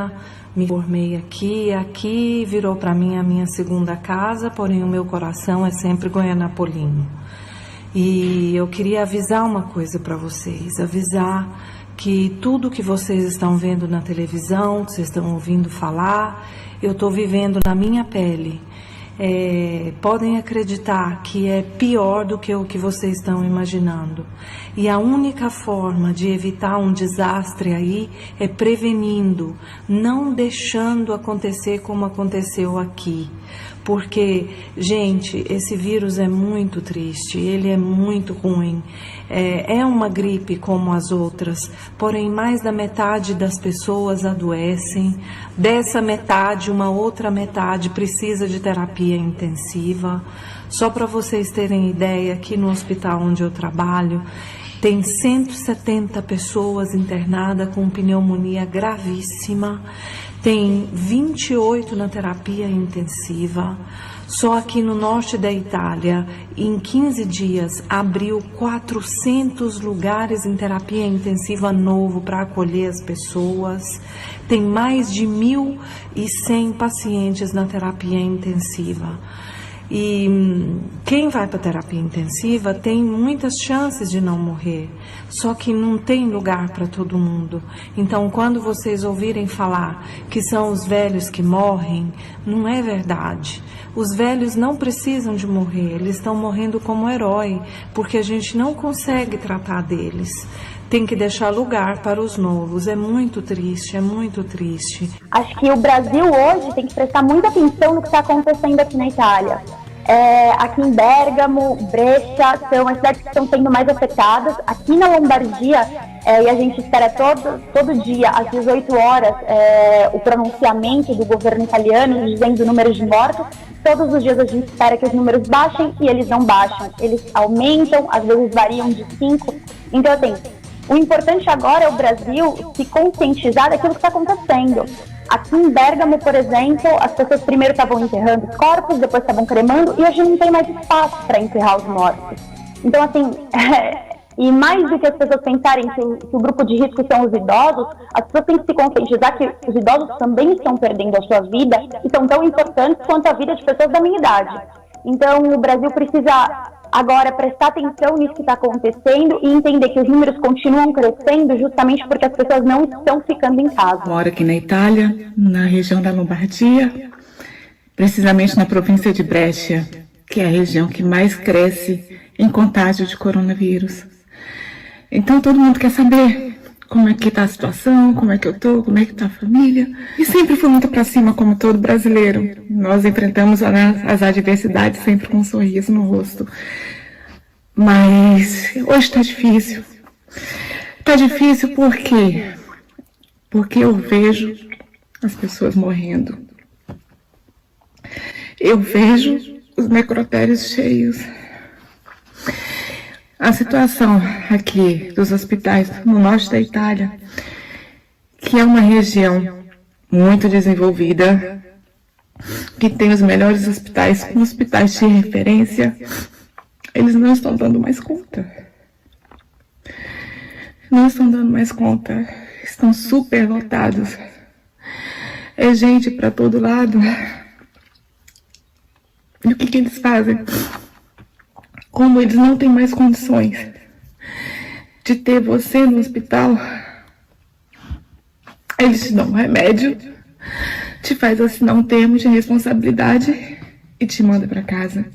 família, me formei aqui virou para mim a minha segunda casa, porém o meu coração é sempre goianapolino. E eu queria avisar uma coisa para vocês, avisar que tudo que vocês estão vendo na televisão, que vocês estão ouvindo falar, eu estou vivendo na minha pele. Podem acreditar que é pior do que o que vocês estão imaginando. E a única forma de evitar um desastre aí é prevenindo, não deixando acontecer como aconteceu aqui. Porque, gente, esse vírus é muito triste, ele é muito ruim. É uma gripe como as outras, porém mais da metade das pessoas adoecem. Dessa metade, uma outra metade precisa de terapia intensiva. Só para vocês terem ideia, aqui no hospital onde eu trabalho, tem 170 pessoas internadas com pneumonia gravíssima. Tem 28 na terapia intensiva. Só aqui no norte da Itália, em 15 dias, abriu 400 lugares em terapia intensiva novo para acolher as pessoas. Tem mais de 1.100 pacientes na terapia intensiva. E quem vai para terapia intensiva tem muitas chances de não morrer, só que não tem lugar para todo mundo. Então, quando vocês ouvirem falar que são os velhos que morrem, não é verdade. Os velhos não precisam de morrer, eles estão morrendo como herói, porque a gente não consegue tratar deles. Tem que deixar lugar para os novos. É muito triste, é muito triste. Acho que o Brasil hoje tem que prestar muita atenção no que está acontecendo aqui na Itália. Aqui em Bergamo, Brescia, são as cidades que estão sendo mais afetadas. Aqui na Lombardia, e a gente espera todo dia, às 18 horas, o pronunciamento do governo italiano dizendo números de mortos. Todos os dias a gente espera que os números baixem e eles não baixam. Eles aumentam, às vezes variam de 5. Então, assim, o importante agora é o Brasil se conscientizar daquilo que está acontecendo. Aqui em Bergamo, por exemplo, as pessoas primeiro estavam enterrando os corpos, depois estavam cremando, e hoje não tem mais espaço para enterrar os mortos. Então, assim, e mais do que as pessoas pensarem que o grupo de risco são os idosos, as pessoas têm que se conscientizar que os idosos também estão perdendo a sua vida e são tão importantes quanto a vida de pessoas da minha idade. Então, o Brasil precisa agora prestar atenção nisso que está acontecendo e entender que os números continuam crescendo justamente porque as pessoas não estão ficando em casa. Moro aqui na Itália, na região da Lombardia, precisamente na província de Brescia, que é a região que mais cresce em contágio de coronavírus. Então todo mundo quer saber como é que está a situação, como é que eu tô, como é que está a família. E sempre fui muito para cima, como todo brasileiro. Nós enfrentamos as adversidades sempre com um sorriso no rosto. Mas hoje está difícil. Está difícil por quê? Porque eu vejo as pessoas morrendo. Eu vejo os necrotérios cheios. A situação aqui dos hospitais no norte da Itália, que é uma região muito desenvolvida, que tem os melhores hospitais, com hospitais de referência, eles não estão dando mais conta. Não estão dando mais conta. Estão super lotados. É gente para todo lado. E o que eles fazem? Como eles não têm mais condições de ter você no hospital, eles te dão um remédio, te faz assinar um termo de responsabilidade e te manda para casa.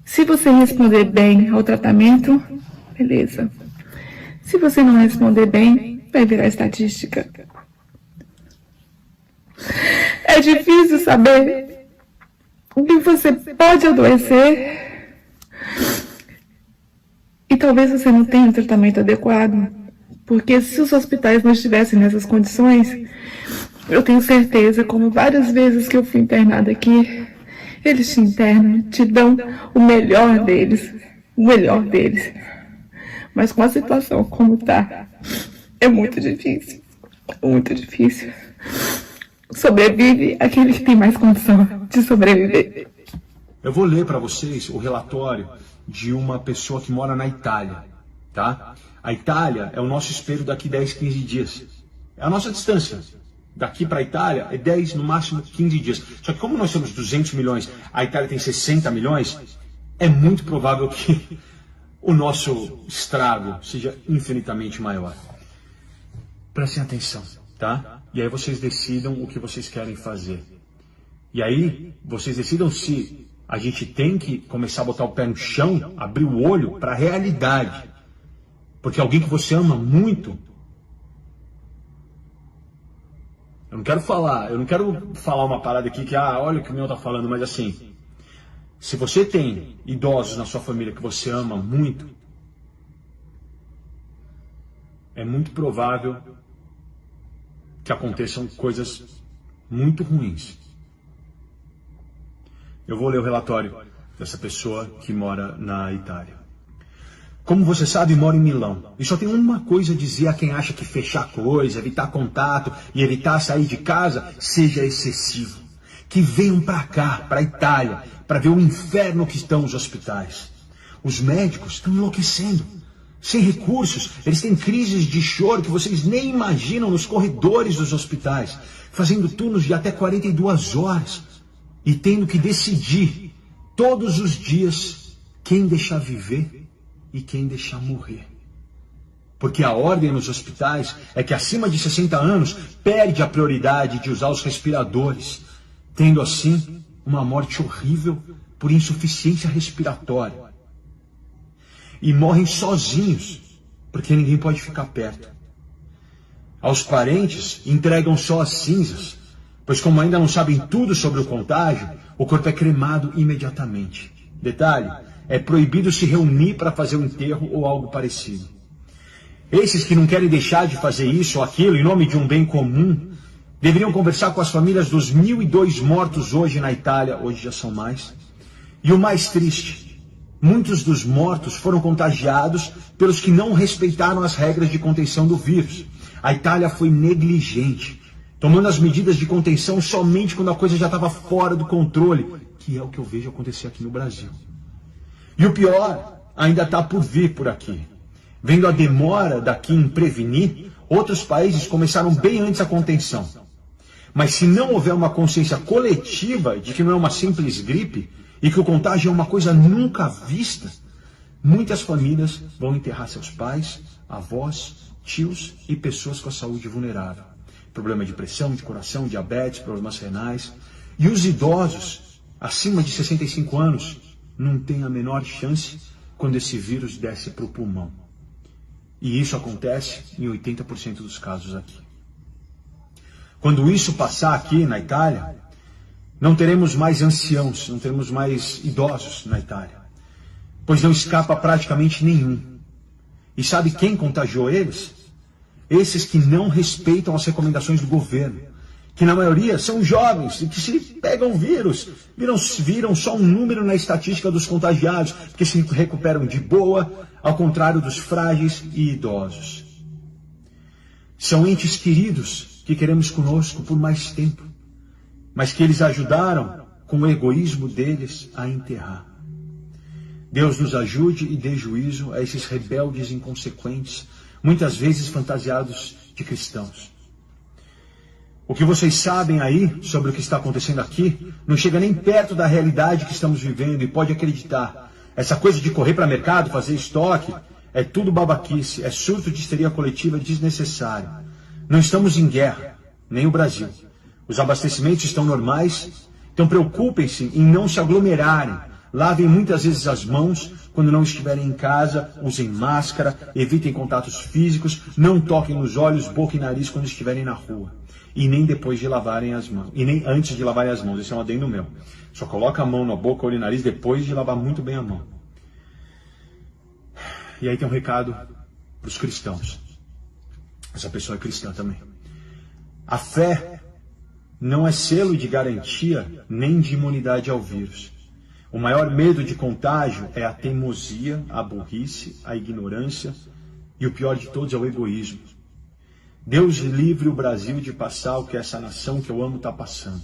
Se você responder bem ao tratamento, beleza. Se você não responder bem, vai virar estatística. É difícil saber que você pode adoecer e talvez você não tenha um tratamento adequado, porque se os hospitais não estivessem nessas condições, eu tenho certeza, como várias vezes que eu fui internada aqui, eles te internam, te dão o melhor deles, Mas com a situação como está, é muito difícil, muito difícil. Sobrevive aquele que tem mais condição de sobreviver. Eu vou ler para vocês o relatório de uma pessoa que mora na Itália, tá? A Itália é o nosso espelho daqui 10, 15 dias. É a nossa distância. daqui para a Itália é 10, no máximo 15 dias. Só que como nós temos 200 milhões, a Itália tem 60 milhões, é muito provável que o nosso estrago seja infinitamente maior. Prestem atenção, tá? E aí vocês decidam o que vocês querem fazer. E aí vocês decidam se a gente tem que começar a botar o pé no chão, abrir o olho para a realidade. Porque alguém que você ama muito... Eu não quero falar uma parada aqui que, olha o que o meu tá falando, mas assim, se você tem idosos na sua família que você ama muito, é muito provável que aconteçam coisas muito ruins. Eu vou ler o relatório dessa pessoa que mora na Itália. Como você sabe, moro em Milão. E só tem uma coisa a dizer a quem acha que fechar coisa, evitar contato e evitar sair de casa seja excessivo. Que venham para cá, para a Itália, para ver o inferno que estão os hospitais. Os médicos estão enlouquecendo. Sem recursos, eles têm crises de choro que vocês nem imaginam nos corredores dos hospitais, fazendo turnos de até 42 horas e tendo que decidir todos os dias quem deixar viver e quem deixar morrer. Porque a ordem nos hospitais é que acima de 60 anos perde a prioridade de usar os respiradores, tendo assim uma morte horrível por insuficiência respiratória. E morrem sozinhos, porque ninguém pode ficar perto. Aos parentes entregam só as cinzas, pois como ainda não sabem tudo sobre o contágio, o corpo é cremado imediatamente. Detalhe, é proibido se reunir para fazer um enterro ou algo parecido. Esses que não querem deixar de fazer isso ou aquilo em nome de um bem comum, deveriam conversar com as famílias dos 1.002 mortos hoje na Itália, hoje já são mais. E o mais triste, muitos dos mortos foram contagiados pelos que não respeitaram as regras de contenção do vírus. A Itália foi negligente, tomando as medidas de contenção somente quando a coisa já estava fora do controle, que é o que eu vejo acontecer aqui no Brasil. E o pior ainda está por vir por aqui. Vendo a demora daqui em prevenir, outros países começaram bem antes a contenção. Mas se não houver uma consciência coletiva de que não é uma simples gripe e que o contágio é uma coisa nunca vista, muitas famílias vão enterrar seus pais, avós, tios e pessoas com a saúde vulnerável. Problema de pressão, de coração, diabetes, problemas renais. E os idosos, acima de 65 anos, não têm a menor chance quando esse vírus desce para o pulmão. E isso acontece em 80% dos casos aqui. Quando isso passar aqui na Itália, não teremos mais anciãos, não teremos mais idosos na Itália, pois não escapa praticamente nenhum. E sabe quem contagiou eles? Esses que não respeitam as recomendações do governo, que na maioria são jovens e que se pegam vírus, viram só um número na estatística dos contagiados, porque se recuperam de boa, ao contrário dos frágeis e idosos. São entes queridos que queremos conosco por mais tempo, mas que eles ajudaram com o egoísmo deles a enterrar. Deus nos ajude e dê juízo a esses rebeldes inconsequentes, muitas vezes fantasiados de cristãos. O que vocês sabem aí sobre o que está acontecendo aqui não chega nem perto da realidade que estamos vivendo, e pode acreditar, essa coisa de correr para o mercado, fazer estoque, é tudo babaquice, é surto de histeria coletiva desnecessário. Não estamos em guerra, nem o Brasil. Os abastecimentos estão normais, então preocupem-se em não se aglomerarem. Lavem muitas vezes as mãos quando não estiverem em casa, usem máscara, evitem contatos físicos, não toquem nos olhos, boca e nariz quando estiverem na rua. E nem depois de lavarem as mãos, e nem antes de lavarem as mãos, esse é um adendo meu. Só coloca a mão na boca, olho e nariz depois de lavar muito bem a mão. E aí tem um recado para os cristãos. Essa pessoa é cristã também. A fé não é selo de garantia nem de imunidade ao vírus. O maior medo de contágio é a teimosia, a burrice, a ignorância e o pior de todos é o egoísmo. Deus livre o Brasil de passar o que essa nação que eu amo está passando.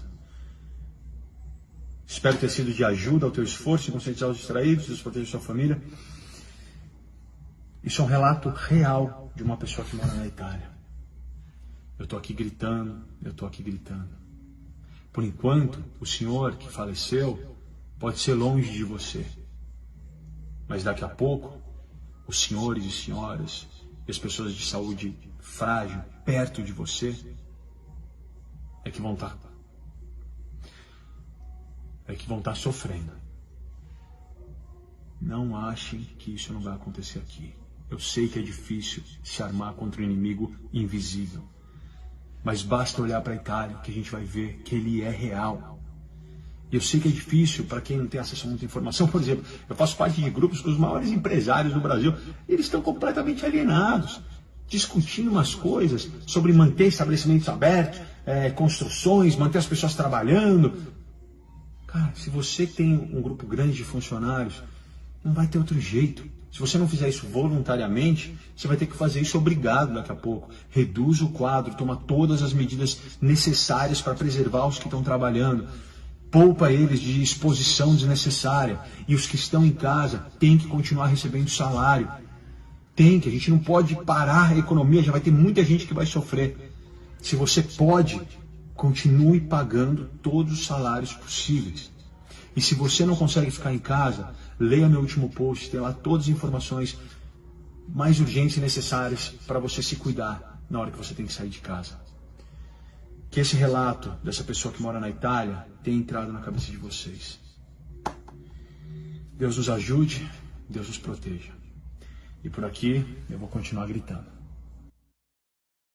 Espero ter sido de ajuda ao teu esforço em conscientizar os distraídos, Deus proteger sua família. Isso é um relato real de uma pessoa que mora na Itália. Eu estou aqui gritando, eu estou aqui gritando. Por enquanto, o senhor que faleceu pode ser longe de você. Mas daqui a pouco, os senhores e senhoras e as pessoas de saúde frágil perto de você é que vão estar sofrendo. Não achem que isso não vai acontecer aqui. Eu sei que é difícil se armar contra um inimigo invisível. Mas basta olhar para a Itália que a gente vai ver que ele é real. E eu sei que é difícil para quem não tem acesso a muita informação. Por exemplo, eu faço parte de grupos dos maiores empresários do Brasil. Eles estão completamente alienados, discutindo umas coisas sobre manter estabelecimentos abertos, construções, manter as pessoas trabalhando. Cara, se você tem um grupo grande de funcionários, não vai ter outro jeito. Se você não fizer isso voluntariamente, você vai ter que fazer isso obrigado daqui a pouco. Reduz o quadro, toma todas as medidas necessárias para preservar os que estão trabalhando. Poupa eles de exposição desnecessária. E os que estão em casa têm que continuar recebendo salário. A gente não pode parar a economia, já vai ter muita gente que vai sofrer. Se você pode, continue pagando todos os salários possíveis. E se você não consegue ficar em casa, leia meu último post, tem lá todas as informações mais urgentes e necessárias para você se cuidar na hora que você tem que sair de casa. Que esse relato dessa pessoa que mora na Itália tenha entrado na cabeça de vocês. Deus nos ajude, Deus nos proteja. E por aqui eu vou continuar gritando.